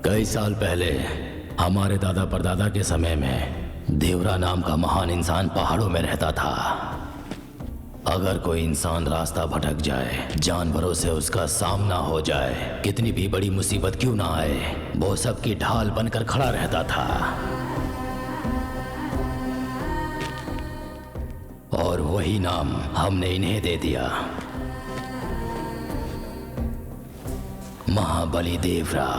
कई साल पहले हमारे दादा परदादा के समय में देवरा नाम का महान इंसान पहाड़ों में रहता था। अगर कोई इंसान रास्ता भटक जाए, जानवरों से उसका सामना हो जाए, कितनी भी बड़ी मुसीबत क्यों ना आए, वो सबकी ढाल बनकर खड़ा रहता था। और वही नाम हमने इन्हें दे दिया, महाबली देवरा।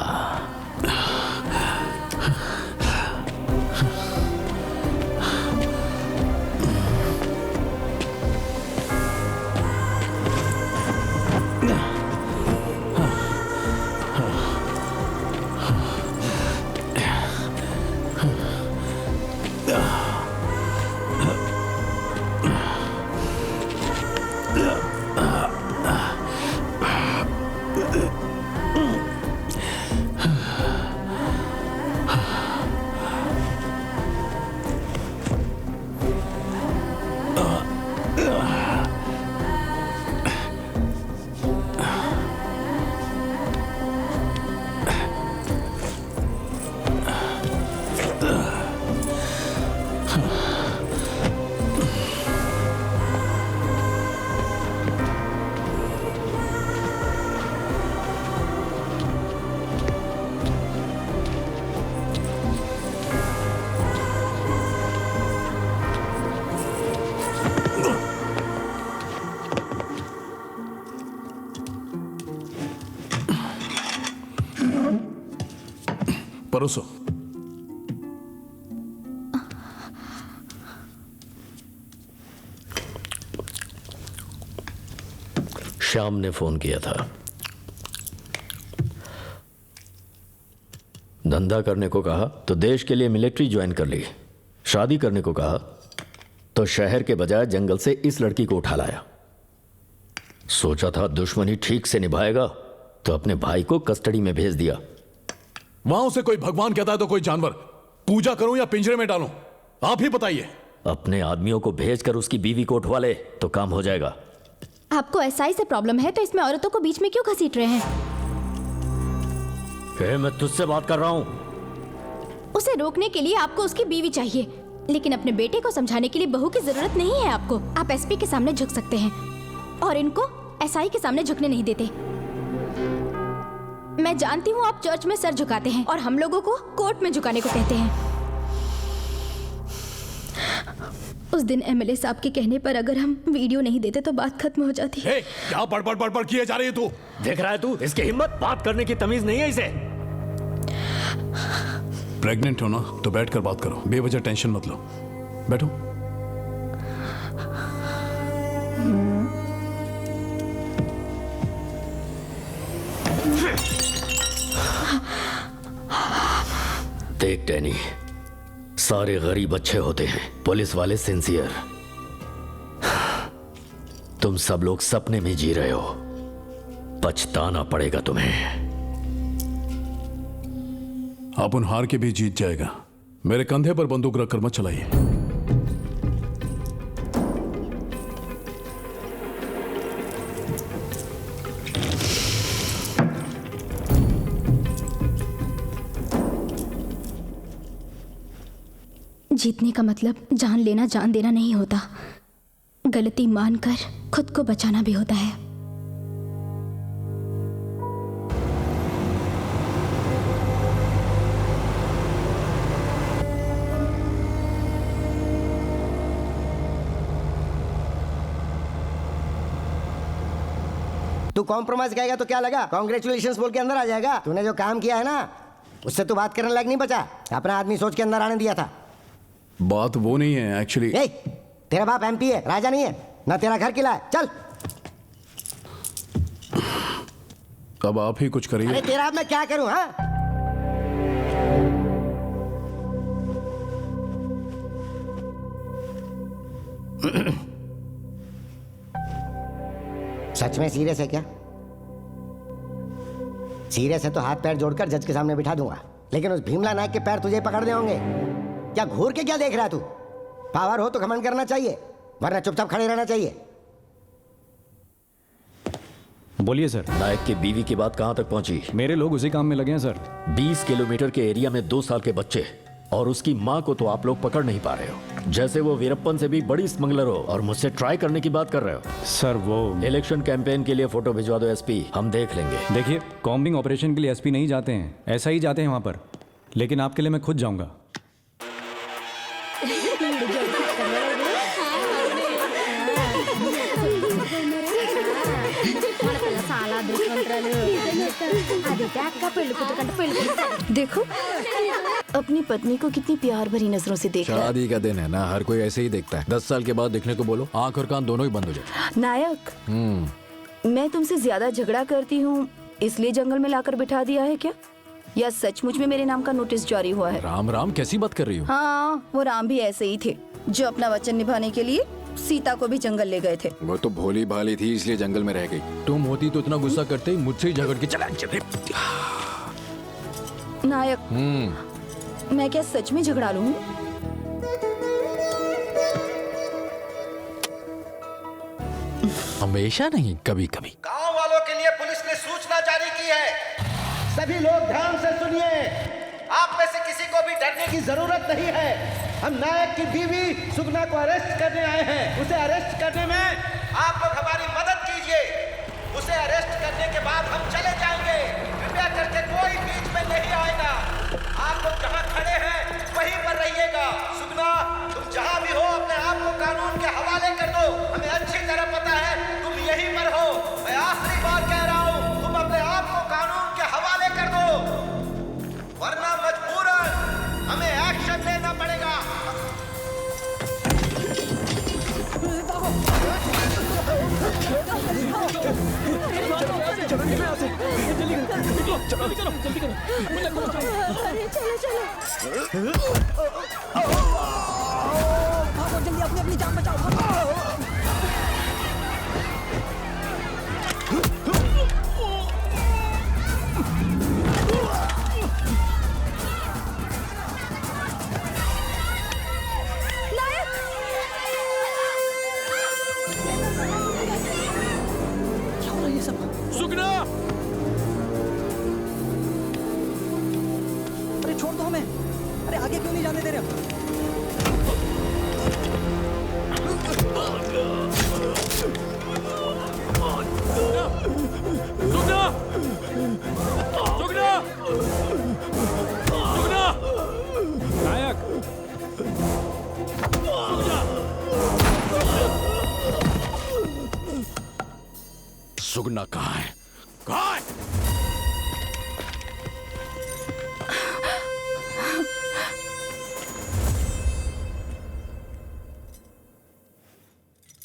परोसो। श्याम ने फोन किया था। धंधा करने को कहा तो देश के लिए मिलिट्री ज्वाइन कर ली। शादी करने को कहा तो शहर के बजाय जंगल से इस लड़की को उठा लाया। सोचा था दुश्मनी ठीक से निभाएगा तो अपने भाई को कस्टडी में भेज दिया। वहां उसे कोई भगवान कहता है तो कोई जानवर। पूजा करूं या पिंजरे में डालूं, आप ही बताइए। अपने आदमियों को भेजकर उसकी बीवी को उठवा ले तो काम हो जाएगा। आपको एसआई से प्रॉब्लम है तो इसमें औरतों को बीच में क्यों घसीट रहे हैं? मैं तुझसे बात कर रहा हूं। उसे रोकने के लिए आपको उसकी बीवी चाहिए, लेकिन अपने बेटे को समझाने के लिए बहू की जरूरत नहीं है आपको। आप एसपी के सामने झुक सकते हैं और इनको एसआई के सामने झुकने नहीं देते। मैं जानती हूँ आप चर्च में सर झुकाते हैं और हम लोगों को कोर्ट में झुकाने को कहते हैं। उस दिन एमएलए साहब के कहने पर अगर हम वीडियो नहीं देते तो बात खत्म हो जाती। क्या बड़बड़ किए जा रही है तू? देख रहा है तू, इसकी हिम्मत, बात करने की तमीज नहीं है इसे। प्रेग्नेंट हो ना तो बैठकर बात करो, बेवजह टेंशन मत लो। बैठो। देख डैनी, सारे गरीब अच्छे होते हैं, पुलिस वाले सिंसियर। तुम सब लोग सपने में जी रहे हो, पछताना पड़ेगा तुम्हें। अपन हार के भी जीत जाएगा। मेरे कंधे पर बंदूक रखकर मत चलाइए। जीतने का मतलब जान लेना जान देना नहीं होता, गलती मानकर खुद को बचाना भी होता है। तू कॉम्प्रोमाइज कहेगा तो क्या लगा, कांग्रेचुलेशंस बोल के अंदर आ जाएगा। तूने जो काम किया है ना उससे तू बात करने लायक नहीं बचा। अपना आदमी सोच के अंदर आने दिया था। बात वो नहीं है एक्चुअली। तेरा बाप एमपी है, राजा नहीं है ना। तेरा घर किला है। चल अब आप ही कुछ करिए। अरे तेरा अब मैं क्या करूं? हाँ, सच में सीरियस है क्या? सीरियस है तो हाथ पैर जोड़कर जज के सामने बिठा दूंगा, लेकिन उस भीमला नायक के पैर तुझे पकड़ दे होंगे। क्या घूर के क्या देख रहा है तू? पावर हो तो घमंड करना चाहिए, वरना चुपचाप खड़े रहना चाहिए। बोलिए सर। नायक की बीवी की बात कहाँ तक पहुंची? मेरे लोग उसी काम में लगे हैं सर। 20 किलोमीटर के एरिया में 2 साल के बच्चे और उसकी माँ को तो आप लोग पकड़ नहीं पा रहे हो, जैसे वो वीरप्पन से भी बड़ी स्मगलर हो और मुझसे ट्राई करने की बात कर रहे हो। सर वो इलेक्शन कैंपेन के लिए फोटो भिजवा दो एसपी, हम देख लेंगे। देखिए, कॉम्बिंग ऑपरेशन के लिए एसपी नहीं जाते हैं, ऐसा ही जाते हैं वहाँ पर, लेकिन आपके लिए मैं खुद जाऊँगा। देखो अपनी पत्नी को कितनी प्यार भरी नजरों से देख रहा है। शादी का दिन है ना, हर कोई ऐसे ही देखता है। 10 साल के बाद देखने को बोलो, आंख और कान दोनों ही बंद हो जाए। नायक, मैं तुमसे ज्यादा झगड़ा करती हूँ इसलिए जंगल में लाकर बिठा दिया है क्या, या सचमुच में मेरे नाम का नोटिस जारी हुआ है? राम राम कैसी बात कर रही हो? हाँ, वो राम भी ऐसे ही थे जो अपना वचन निभाने के लिए सीता को भी जंगल ले गए थे। वो तो भोली भाली थी इसलिए जंगल में रह गई। तुम होती तो इतना गुस्सा करते ही मुझसे ही झगड़ के चला चले। नायक, मैं क्या सच में झगड़ा लूं? हमेशा नहीं, कभी कभी। गांव वालों के लिए पुलिस ने सूचना जारी की है। सभी लोग ध्यान से सुनिए, आप में से किसी को भी डरने की जरूरत नहीं है। हम नायक की बीवी सुगना को अरेस्ट करने आए हैं। उसे अरेस्ट करने में आप लोग हमारी मदद कीजिए। उसे अरेस्ट करने के बाद हम चले जाएंगे। कृपया करके कोई बीच में नहीं आएगा। आप लोग जहां खड़े हैं वहीं पर रहिएगा। सुगना, तुम जहां भी हो अपने आप को कानून के हवाले कर दो। हमें अच्छी तरह पता है तुम यहीं पर हो। मैं आखिरी बार कह रहा हूं, तुम अपने आप को कानून के हवाले कर दो, वरना मजबूरन हमें एक्शन लेना पड़ेगा। सुगना! अरे छोड़ दो हमें, अरे आगे क्यों नहीं जाने दे रहे हो? सुगना! सुगना! सुगना! नायक, सुगना कहाँ है? कहाँ है?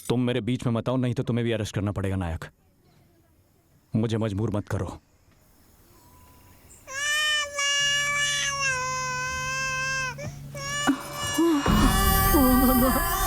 तुम मेरे बीच में मत आओ, नहीं तो तुम्हें भी अरेस्ट करना पड़ेगा। नायक, मुझे मजबूर मत करो। ओ भगवान।